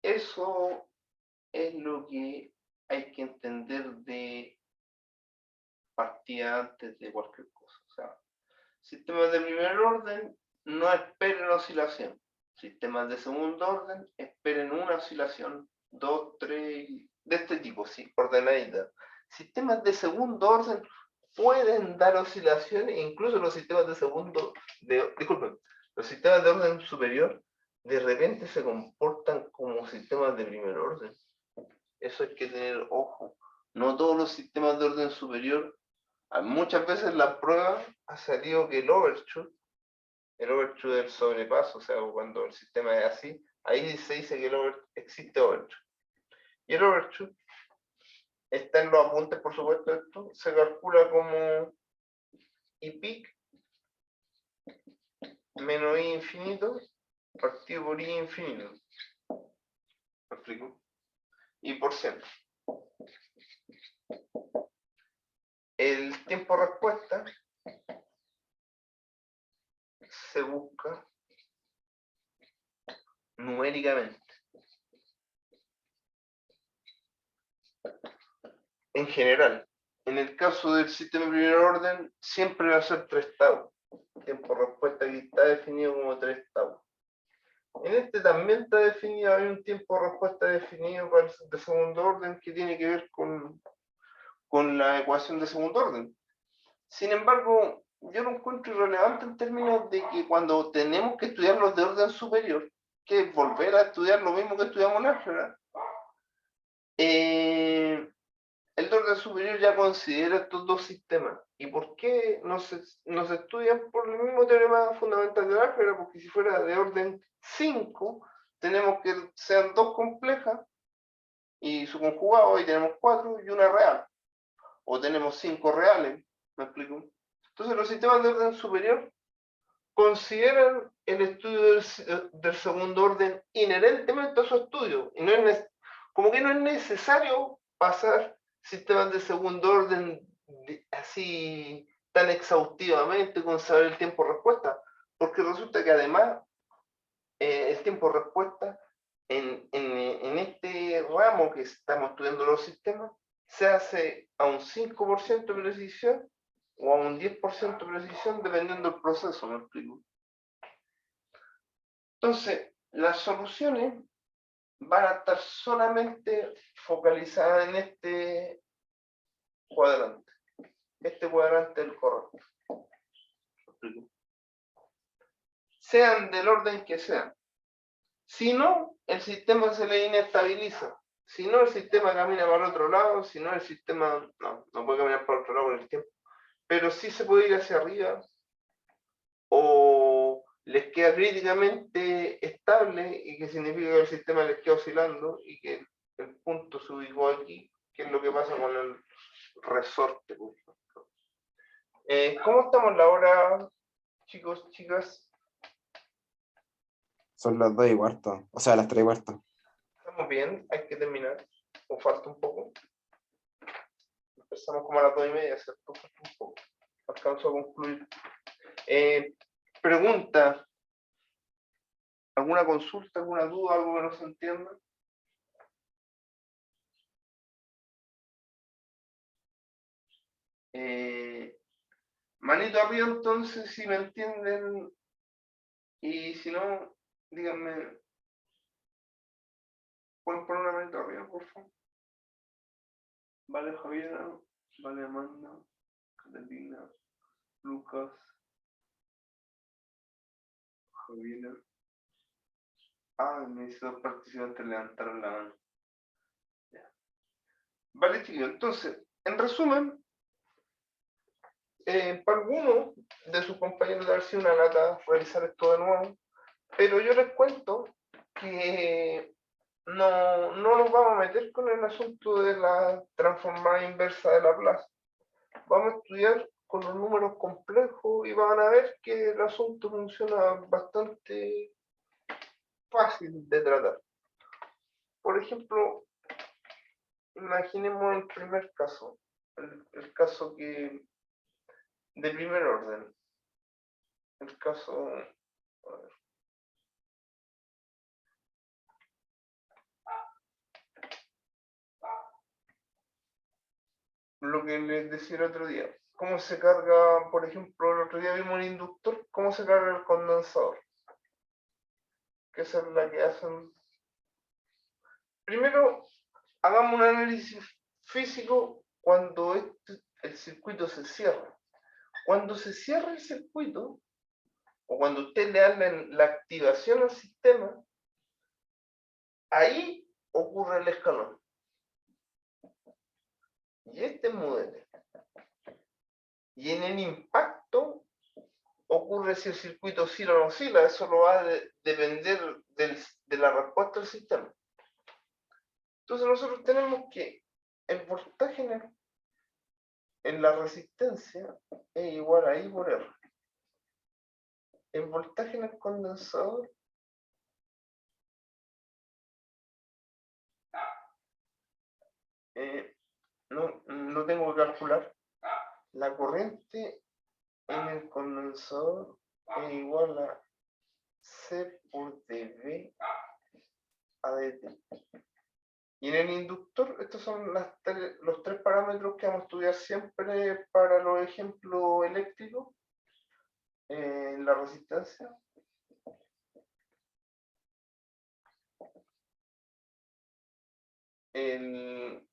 Eso es lo que hay que entender de partida antes de cualquier cosa. O sea, sistemas de primer orden no esperen oscilación. Sistemas de segundo orden esperen una oscilación, 2, 3, de este tipo, sí, ordenadita. Sistemas de segundo orden pueden dar oscilaciones, incluso los sistemas de segundo, disculpen, los sistemas de orden superior de repente se comportan como sistemas de primer orden. Eso hay que tener ojo. No todos los sistemas de orden superior, muchas veces la prueba ha salido que el overshoot del sobrepaso, o sea, cuando el sistema es así, ahí se dice que existe overshoot. Y el overshoot está en los apuntes, por supuesto, esto se calcula como I peak menos I infinito partido por I infinito. ¿Me explico? Y por ciento. El tiempo de respuesta se busca numéricamente. En general, en el caso del sistema de primer orden, siempre va a ser 3 tau. El tiempo de respuesta aquí está definido como 3 tau. En este también está definido, hay un tiempo de respuesta definido para el de segundo orden que tiene que ver con la ecuación de segundo orden. Sin embargo, yo lo encuentro irrelevante en términos de que cuando tenemos que estudiar los de orden superior, que es volver a estudiar lo mismo que estudiamos en álgebra, el de orden superior ya considera estos dos sistemas. ¿Y por qué nos estudian por el mismo teorema fundamental del álgebra? Porque si fuera de orden 5, tenemos que sean dos complejas y su conjugado, y tenemos 4 y una real. O tenemos 5 reales, ¿me explico? Entonces los sistemas de orden superior consideran el estudio del segundo orden inherentemente a su estudio. Y no es, como que no es necesario pasar sistemas de segundo orden así tan exhaustivamente con saber el tiempo de respuesta, porque resulta que además el tiempo de respuesta en este ramo que estamos estudiando los sistemas se hace a un 5% de precisión o a un 10% de precisión dependiendo del proceso, ¿me explico? Entonces, las soluciones van a estar solamente focalizadas en este cuadrante. Este cuadrante es el correcto. ¿Me explico? Sean del orden que sean. Si no, el sistema se le inestabiliza. Si no, el sistema camina para el otro lado. Si no, el sistema no puede caminar para el otro lado con el tiempo. Pero sí se puede ir hacia arriba o les queda críticamente estable, y que significa que el sistema les queda oscilando y que el punto se ubicó aquí, que es lo que pasa con el resorte. ¿Cómo estamos la hora, chicos, chicas? Son las 2:15, o sea, las 3:15. Estamos bien, hay que terminar, o falta un poco. Empezamos como a las 2:30, ¿cierto? Falta un poco. Alcanzo a concluir. Pregunta. ¿Alguna consulta, alguna duda, algo que no se entienda? Manito arriba entonces, si me entienden, y si no, díganme, ¿pueden poner una manito arriba, por favor? Vale, Javiera, vale, Amanda, Catalina, Lucas, Javiera. Mis dos participantes levantaron la mano. Ya. Vale, chicos, entonces, en resumen, para algunos de sus compañeros de haber sido una lata realizar esto de nuevo, pero yo les cuento que no nos vamos a meter con el asunto de la transformada inversa de Laplace. Vamos a estudiar con los números complejos y van a ver que el asunto funciona bastante fácil de tratar. Por ejemplo, imaginemos el primer caso, el caso que de primer orden. El caso, a ver, lo que les decía el otro día. ¿Cómo se carga, por ejemplo, el otro día vimos el inductor, cómo se carga el condensador? Que esa es la que hacen. Primero, hagamos un análisis físico cuando el circuito se cierra. Cuando se cierra el circuito, o cuando usted le hablan la activación al sistema, ahí ocurre el escalón. Y este modelo. Y en el impacto ocurre si el circuito oscila o no oscila. Eso lo va a depender de la respuesta del sistema. Entonces nosotros tenemos que el voltaje en la resistencia es igual a I por R. El voltaje en el condensador la corriente en el condensador es igual a C por dB a dt. Y en el inductor, estos son los tres parámetros que vamos a estudiar siempre para los ejemplos eléctricos. La resistencia, el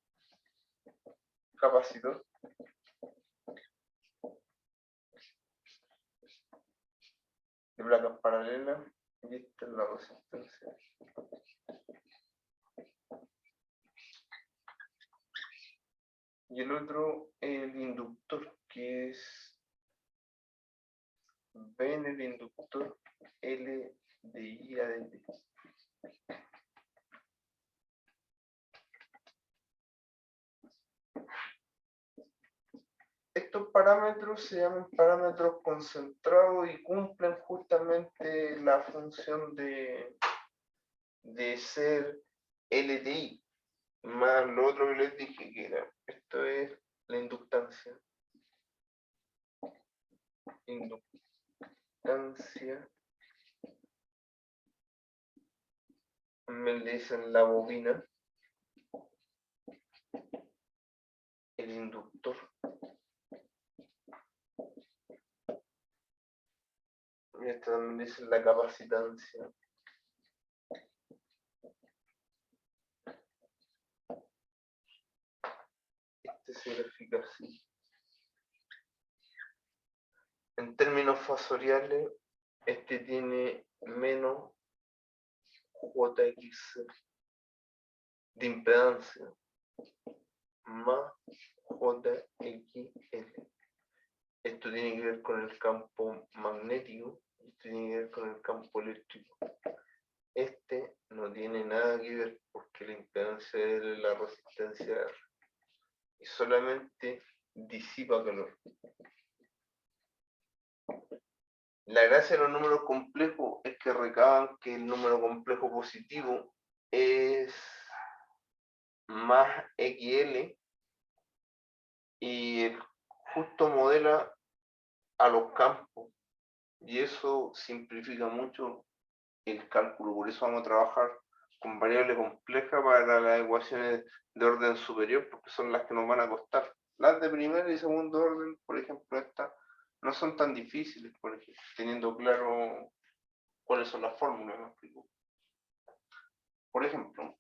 capacitor, de placas paralelas, y esta es la resistencia. Y el otro, el inductor, que es B en el inductor, L de I a D. Estos parámetros se llaman parámetros concentrados y cumplen justamente la función de ser LDI, más lo otro que les dije que era, esto es la inductancia. Inductancia, me dicen la bobina, el inductor. Y esto también dice la capacitancia. Este se grafica así. En términos fasoriales, este tiene menos JX de impedancia más JXL. Esto tiene que ver con el campo magnético, esto tiene que ver con el campo eléctrico. Este no tiene nada que ver porque la impedancia es la resistencia R y solamente disipa calor. La gracia de los números complejos es que recaban que el número complejo positivo es más XL y justo modela a los campos y eso simplifica mucho el cálculo. Por eso vamos a trabajar con variable compleja para las ecuaciones de orden superior, porque son las que nos van a costar. Las de primer y segundo orden, por ejemplo, estas no son tan difíciles, por ejemplo, teniendo claro cuáles son las fórmulas, ¿me explico? Por ejemplo,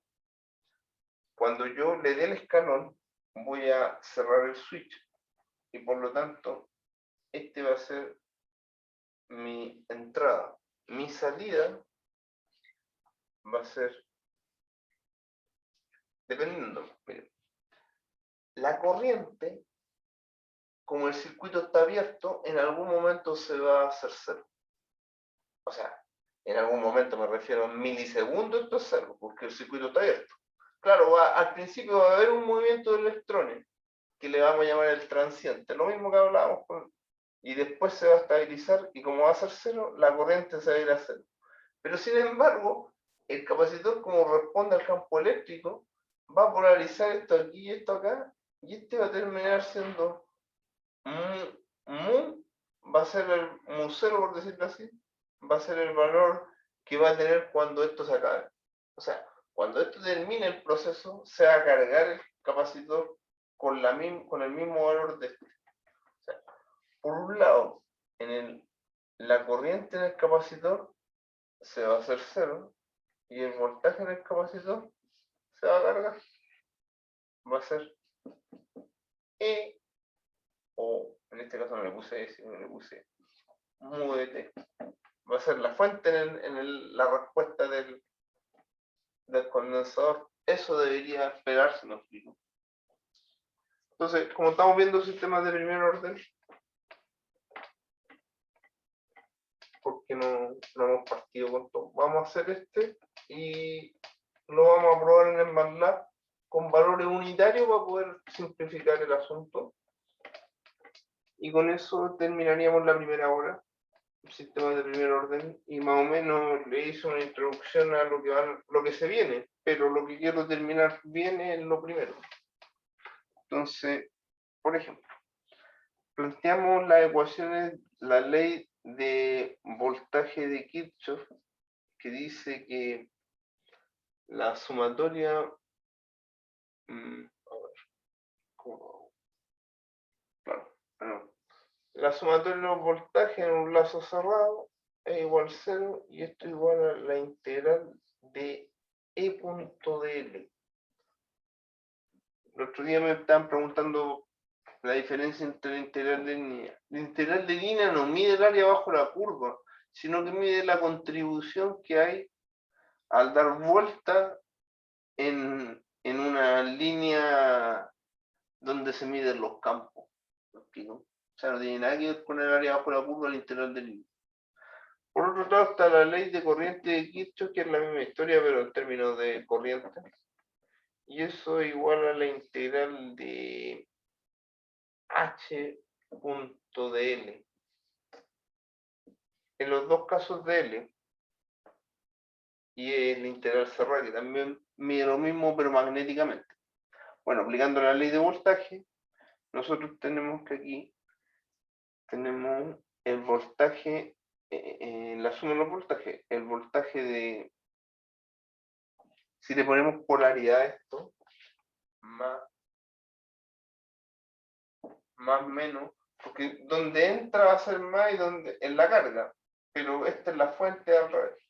cuando yo le dé el escalón, voy a cerrar el switch y por lo tanto, este va a ser mi entrada. Mi salida va a ser, dependiendo, miren, la corriente, como el circuito está abierto, en algún momento se va a hacer cero. O sea, en algún momento me refiero a milisegundos, esto es cero, porque el circuito está abierto. Claro, al principio va a haber un movimiento de electrones, que le vamos a llamar el transiente, lo mismo que hablábamos, y después se va a estabilizar, y como va a ser cero, la corriente se va a ir a cero. Pero sin embargo, el capacitor, como responde al campo eléctrico, va a polarizar esto aquí y esto acá, y este va a terminar siendo mu, va a ser el mu cero, por decirlo así, va a ser el valor que va a tener cuando esto se acabe. O sea, cuando esto termine el proceso, se va a cargar el capacitor con el mismo valor de este. O sea, por un lado, la corriente en el capacitor se va a hacer cero y el voltaje en el capacitor se va a cargar. Va a ser E, o en este caso no le puse E, sino le puse mu de T. Va a ser la fuente en la respuesta del condensador. Eso debería esperarse, ¿no? Entonces, como estamos viendo sistemas de primer orden, porque no hemos partido con todo, vamos a hacer este y lo vamos a probar en el MATLAB con valores unitarios para poder simplificar el asunto. Y con eso terminaríamos la primera hora, sistemas de primer orden, y más o menos le hice una introducción a lo que se viene, pero lo que quiero terminar bien es lo primero. Entonces, por ejemplo, planteamos las ecuaciones, la ley de voltaje de Kirchhoff, que dice que la sumatoria, a ver, claro, la sumatoria de los voltajes en un lazo cerrado es igual a 0 y esto es igual a la integral de E punto de L. El otro día me estaban preguntando la diferencia entre la integral de línea. La integral de línea no mide el área bajo la curva, sino que mide la contribución que hay al dar vuelta en una línea donde se miden los campos. ¿Me explico? O sea, no tiene nada que ver con el área bajo la curva, la integral de línea. Por otro lado está la ley de corriente de Kirchhoff, que es la misma historia, pero en términos de corriente. Y eso es igual a la integral de H punto de L. En los dos casos de L, y el integral cerrada, que también mide lo mismo, pero magnéticamente. Bueno, aplicando la ley de voltaje, nosotros tenemos que aquí, tenemos el voltaje, la suma de los voltajes, el voltaje de, si le ponemos polaridad a esto, más menos, porque donde entra va a ser más y donde en la carga, pero esta es la fuente al revés.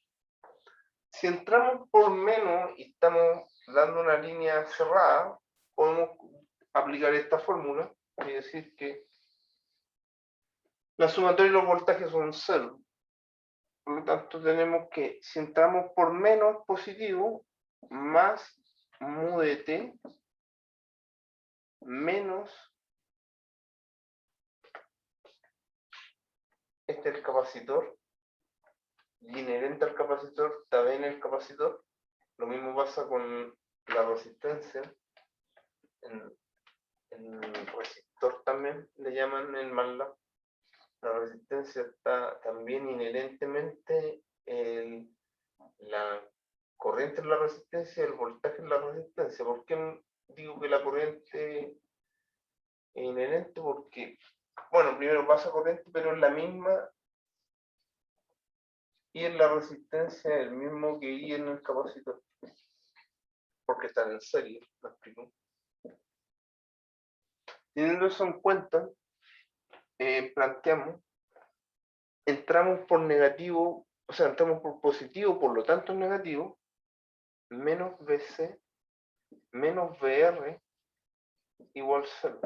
Si entramos por menos y estamos dando una línea cerrada, podemos aplicar esta fórmula y decir que la sumatoria de los voltajes son 0. Por lo tanto, tenemos que, si entramos por menos positivo, más mu de t, menos, este es el capacitor, y inherente al capacitor, también el capacitor. Lo mismo pasa con la resistencia. En el resistor también le llaman en MATLAB. La resistencia está también inherentemente la corriente en la resistencia y el voltaje en la resistencia. ¿Por qué digo que la corriente es inherente? Porque, bueno, primero pasa corriente, pero es la misma y en la resistencia el mismo que I en el capacitor, porque están en serie, ¿me explico? Teniendo eso en cuenta, planteamos, entramos por negativo, o sea, entramos por positivo, por lo tanto es negativo, menos BC, menos VR, igual 0.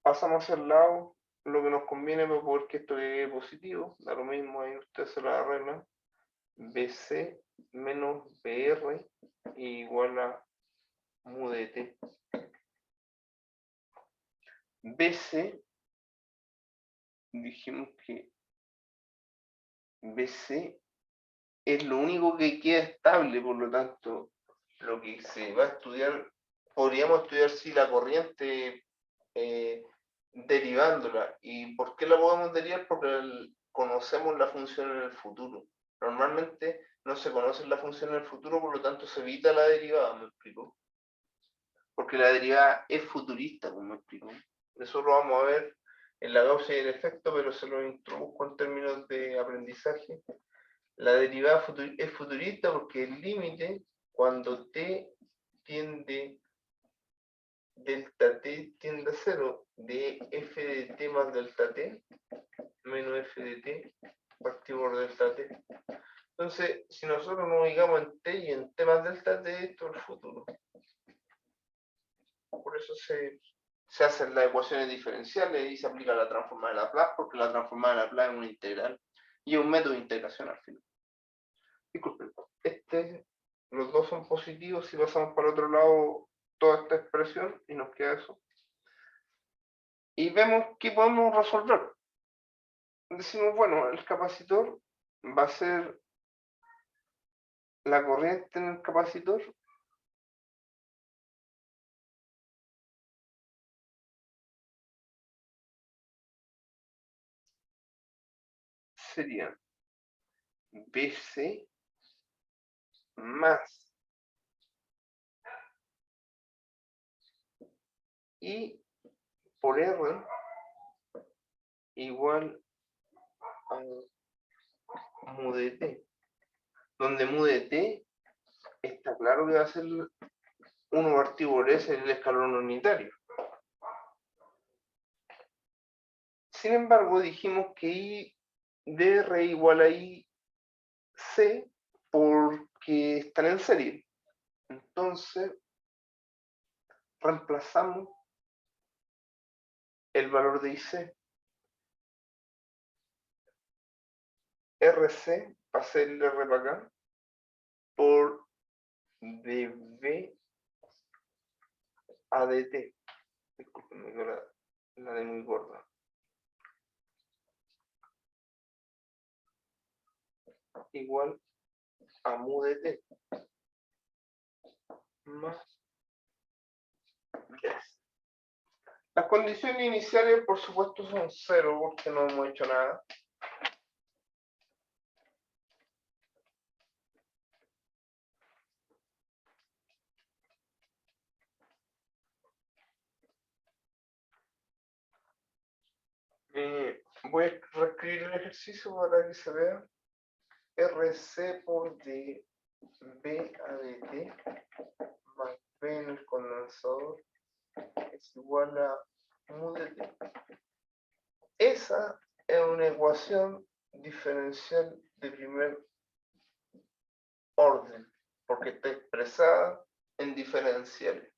Pasamos al lado lo que nos conviene para poder que esto llegue positivo, da lo mismo, ahí usted se lo arregla, BC menos BR igual a mu de T. BC, dijimos que BC es lo único que queda estable, por lo tanto, lo que se va a estudiar, podríamos estudiar si la corriente derivándola. ¿Y por qué la podemos derivar? Porque conocemos la función en el futuro. Normalmente no se conoce la función en el futuro, por lo tanto se evita la derivada, ¿me explico? Porque la derivada es futurista, ¿me explico? Eso lo vamos a ver en la causa y el efecto, pero se lo introduzco en términos de aprendizaje. La derivada es futurista porque el límite, cuando t tiende, delta t tiende a 0, de f de t más delta t, menos f de t, partido por delta t. Entonces, si nosotros nos ubicamos en t y en t más delta t, esto es el futuro. Por eso se hacen las ecuaciones diferenciales y se aplica la transformada de Laplace, porque la transformada de Laplace es una integral y es un método de integración al final. Disculpen, los dos son positivos. Si pasamos para el otro lado toda esta expresión y nos queda eso. Y vemos que podemos resolver. Decimos, bueno, el capacitor va a ser la corriente en el capacitor sería BC más I por R igual a mu de t, donde mu de t está claro que va a ser 1 partido por s en el escalón unitario. Sin embargo, dijimos que I de R igual a I C porque están en serie. Entonces, reemplazamos el valor de IC. RC va a ser el R para acá por dB a dt. Disculpen, la de muy gorda. Igual a mu de t más 10. Las condiciones iniciales, por supuesto, son 0 porque no hemos hecho nada. Voy a reescribir el ejercicio para que se vea. RC por dB a dt más B en el condensador es igual a mu de t. Esa es una ecuación diferencial de primer orden, porque está expresada en diferenciales.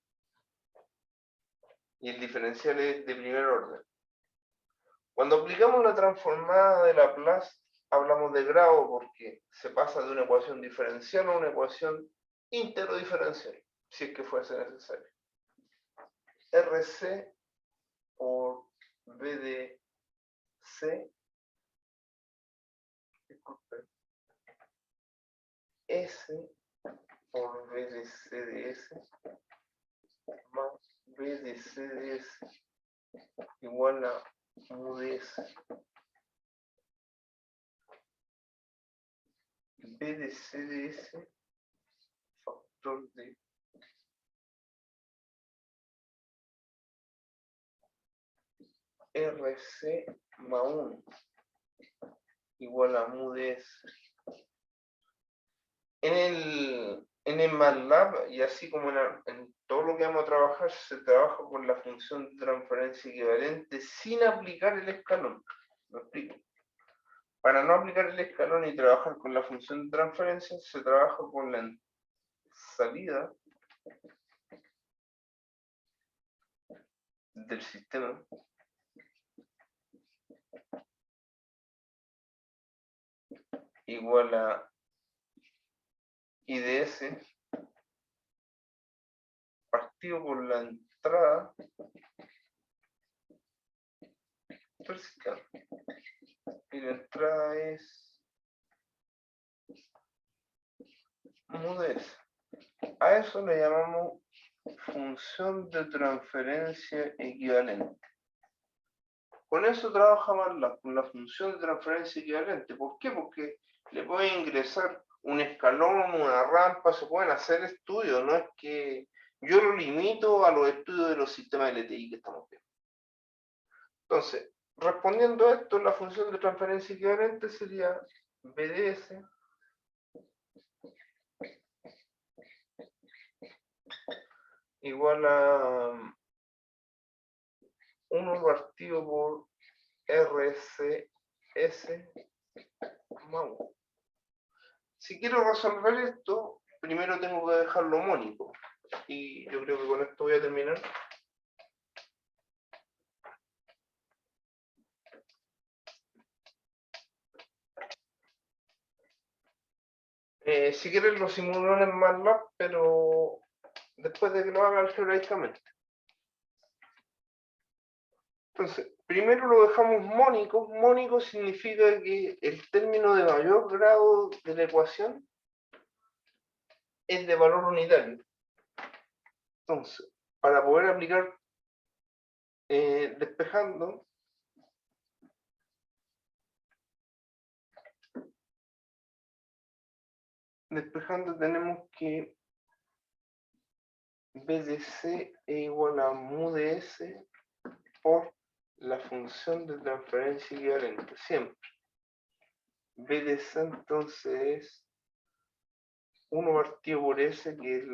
Y el diferencial es de primer orden. Cuando aplicamos la transformada de Laplace, hablamos de grado porque se pasa de una ecuación diferencial a una ecuación íntegro-diferencial, si es que fuese necesario. RC por B de C, disculpen, S por B de C de S más B de C de S igual a mu de S. B de C de S factor de RC más 1 igual a mu de S. En el MATLAB, y así como en todo lo que vamos a trabajar, se trabaja con la función de transferencia equivalente sin aplicar el escalón. ¿Me explico? Para no aplicar el escalón y trabajar con la función de transferencia, se trabaja con la salida del sistema igual a IDS partido por la entrada vertical. Y la entrada es mu de S. A eso le llamamos función de transferencia equivalente. Con eso trabaja MATLAB, con la función de transferencia equivalente. ¿Por qué? Porque le pueden ingresar un escalón, una rampa, se pueden hacer estudios, no es que yo lo limito a los estudios de los sistemas LTI que estamos viendo. Entonces, respondiendo a esto, la función de transferencia equivalente sería BDS igual a 1 partido por RCS más 1. Si quiero resolver esto, primero tengo que dejarlo mónico. Y yo creo que con esto voy a terminar. Si quieren lo simulo en MATLAB, pero después de que lo haga algebraicamente. Entonces, primero lo dejamos mónico. Mónico significa que el término de mayor grado de la ecuación es de valor unitario. Entonces, para poder aplicar despejando, tenemos que B de C es igual a mu de S por la función de transferencia equivalente, siempre. B de C entonces es 1 partido por S, que es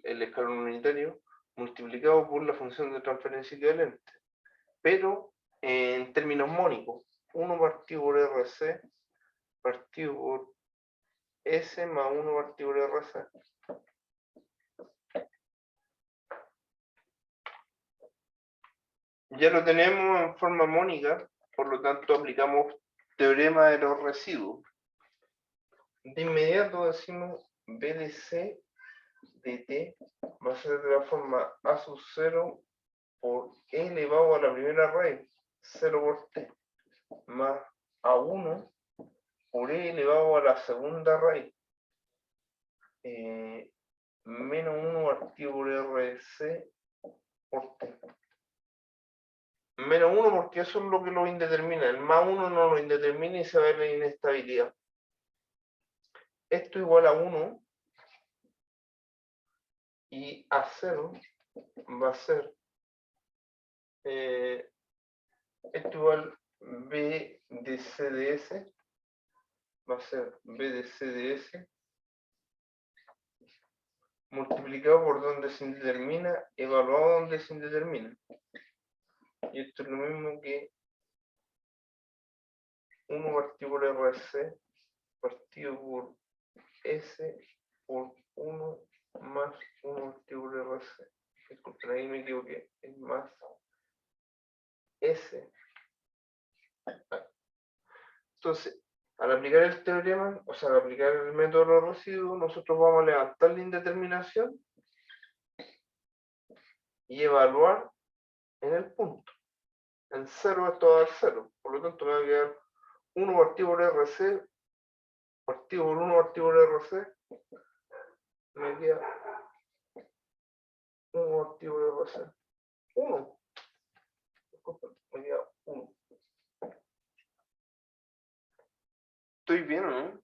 el escalón unitario, multiplicado por la función de transferencia equivalente. Pero en términos mónicos, 1 partido por RC partido por S más 1 partido por RC. Ya lo tenemos en forma mónica, por lo tanto aplicamos teorema de los residuos. De inmediato decimos B de C de T va a ser de la forma A sub 0 por E elevado a la primera raíz, 0 por T, más A1 por E elevado a la segunda raíz, menos 1 partido por RC por T. Menos 1 porque eso es lo que lo indetermina. El más 1 no lo indetermina y se va a ver la inestabilidad. Esto igual a 1 y a 0 va a ser esto igual B de C de S, va a ser B de C de S multiplicado por donde se indetermina, evaluado donde se indetermina. Y esto es lo mismo que 1 partido por RC partido por S por 1 más 1 partido por RC. Disculpen, ahí me equivoqué. Es más S. Entonces, al aplicar el teorema, o sea, al aplicar el método de los residuos, nosotros vamos a levantar la indeterminación y evaluar en el punto. En 0 esto va a dar 0. Por lo tanto, me va a quedar 1 partido por RC partido por 1 partido por RC. Me queda 1 partido por RC. 1. Me queda 1. ¿Estoy bien o no?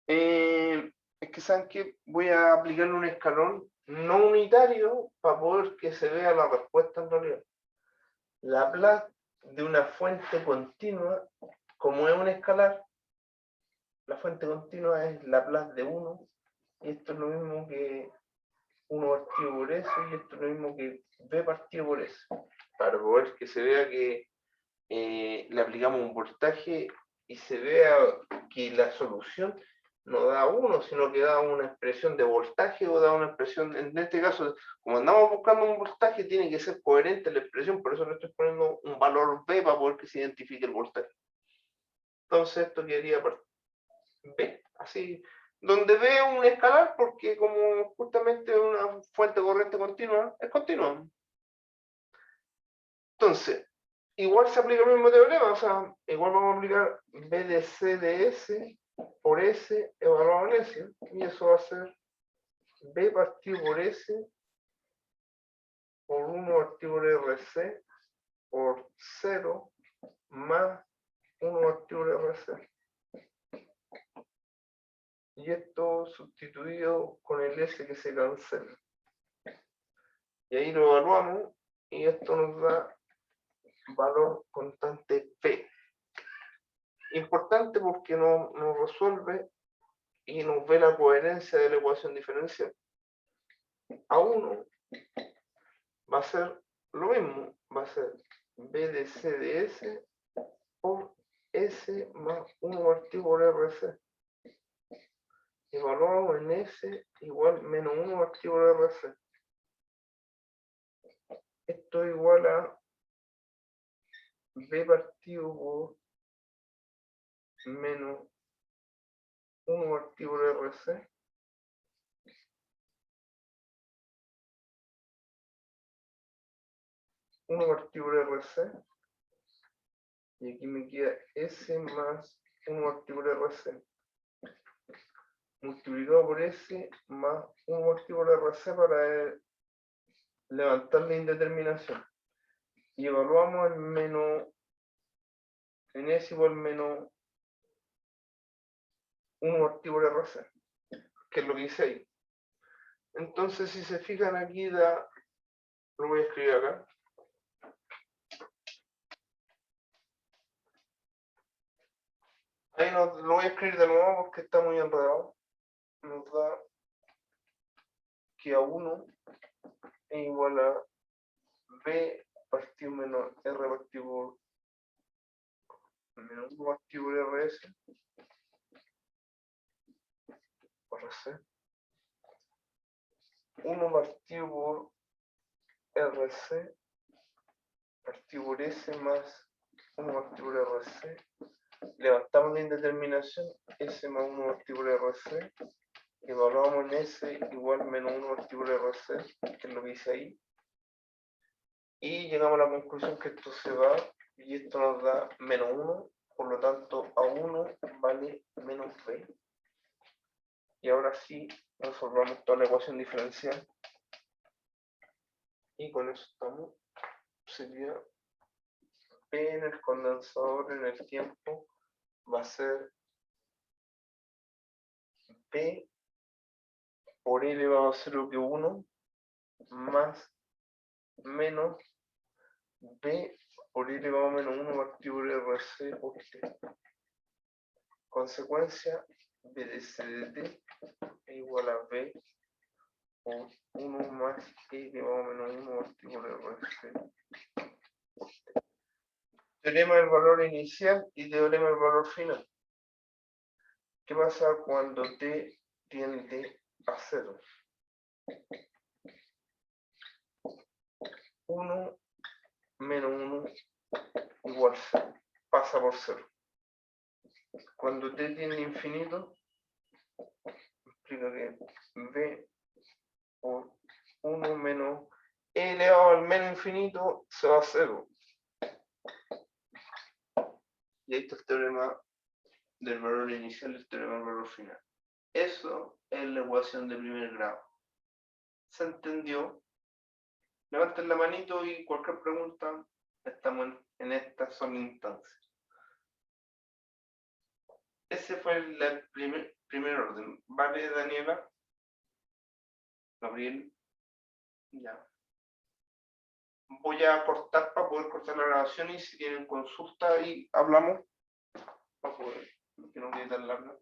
Es que saben que voy a aplicarle un escalón no unitario para poder que se vea la respuesta en realidad. Laplace de una fuente continua, como es un escalar, la fuente continua es Laplace de 1, y esto es lo mismo que 1 partido por S, y esto es lo mismo que B partido por S, para poder que se vea que le aplicamos un voltaje y se vea que la solución no da 1, sino que da una expresión de voltaje o da una expresión, en este caso, como andamos buscando un voltaje, tiene que ser coherente la expresión, por eso le estoy poniendo un valor B para poder que se identifique el voltaje. Entonces esto quedaría B, así, donde B es un escalar, porque como justamente una fuente corriente continua, es continua. Entonces, igual se aplica el mismo teorema, o sea, igual vamos a aplicar B de C de S por S evaluado en S, y eso va a ser B partido por S por 1 partido por RC por 0 más 1 partido por RC. Y esto sustituido con el S que se cancela. Y ahí lo evaluamos y esto nos da valor constante P. Importante porque nos resuelve y nos ve la coherencia de la ecuación diferencial. A1 va a ser lo mismo, va a ser B de C de S por S más 1 partido por RC. Evaluado en S igual menos 1 partido por RC. Esto es igual a B partido por menos 1 partido por RC. Uno partido por RC. Y aquí me queda S más 1 partido por RC. Multiplicado por S más 1 partido por RC para levantar la indeterminación. Y evaluamos el menos, en S igual menos 1 partido por RC, que es lo que hice ahí. Entonces, si se fijan aquí, lo voy a escribir acá. Ahí lo voy a escribir de nuevo porque está muy enredado. Nos da que A1 es igual a B partido menos R partido por menos 1 partido por RS por RC. 1 partido por RC partido por S más 1 partido por RC. Levantamos la indeterminación, S más 1 partido por RC. Evaluamos en S igual menos 1 partido por RC, que es lo que hice ahí. Y llegamos a la conclusión que esto se va y esto nos da menos 1, por lo tanto A1 vale menos B. Y ahora sí resolvamos toda la ecuación diferencial. Y con eso estamos. Sería P en el condensador en el tiempo va a ser P por L elevado a 0,1 más menos B por L elevado a menos 1 partido por RC por T. Consecuencia, B de C de T es igual a B por 1 más E elevado a menos 1 partido por RC. Teorema del valor inicial y teorema del valor final. ¿Qué pasa cuando T tiende a 0? 1 menos 1 igual 0. Pasa por 0. Cuando T tiende a infinito, implica que B por 1 menos E elevado al menos infinito se va a 0. Y ahí está el teorema del valor inicial y el teorema del valor final. Eso es la ecuación de primer grado. ¿Se entendió? Levanten la manito y cualquier pregunta, estamos en esta sola instancia. Ese fue el primer orden. ¿Vale, Daniela? Gabriel. Ya. Voy a cortar para poder cortar la grabación y si tienen consulta ahí hablamos para poder, que no quede tan larga.